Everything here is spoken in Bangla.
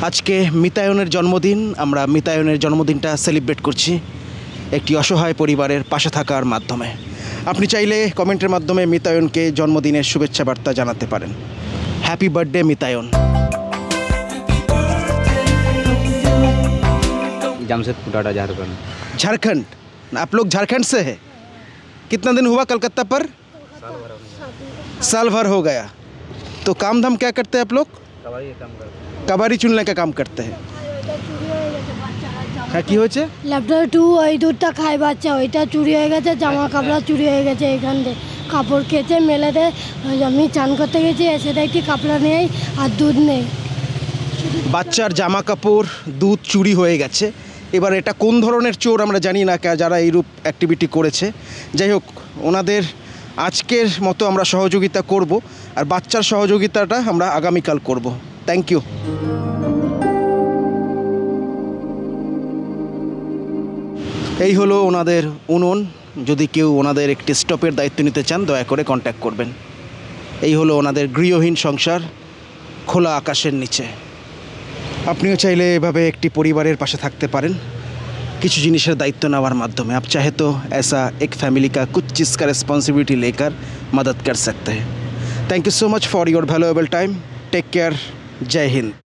আজকে মিতায়নের জন্মদিন। আমরা মিতায়নের জন্মদিনটা সেলিব্রেট করছি একটি অসহায় পরিবারের পাশে থাকার মাধ্যমে। আপনি চাইলে কমেন্টের মাধ্যমে মিতায়নকে জন্মদিনের শুভেচ্ছা বার্তা জানাতে পারেন। Happy birthday Mitayan. जमशेदपुर टाटा झारखंड। झारखंड? आप लोग झारखंड से है? कितना दिन हुआ कलकत्ता पर? साल भर हो गया। तो काम धाम क्या करते हैं आप लोग? कबाड़ी काम करते कबाड़ी चुनने का काम करते हैं। হ্যাঁ, কি হয়েছে? ল্যাপটপ টু ওই দুধটা খায় বাচ্চা, ওইটা চুরি হয়ে গেছে। জামা কাপড় চুরি হয়ে গেছে। এখান থেকে কাপড় কেচে মেলে দেয়। আমি চান করতে গেছি, এসে দেখি কাপড় নেই আর দুধ নেই। বাচ্চার জামা কাপড় দুধ চুরি হয়ে গেছে। এবার এটা কোন ধরনের চোর আমরা জানি না, যারা এইরূপ অ্যাক্টিভিটি করেছে। যাই হোক, ওনাদের আজকের মতো আমরা সহযোগিতা করব, আর বাচ্চার সহযোগিতাটা আমরা আগামীকাল করব। Thank you. এই হলো ওনাদের উনুন। যদি কেউ ওনাদের একটি স্টপের দায়িত্ব নিতে চান, দয়া করে কন্ট্যাক্ট করবেন। এই হলো ওনাদের গৃহহীন সংসার খোলা আকাশের নিচে। আপনিও চাইলে এভাবে একটি পরিবারের পাশে থাকতে পারেন কিছু জিনিসের দায়িত্ব নেওয়ার মাধ্যমে। आप चाहे तो ऐसा एक फैमिली का कुछ चीज़ का रिस्पॉन्सिबिलिटी लेकर मदद कर सकते हैं। Thank you so much for your valuable time. Take care. जय हिंद।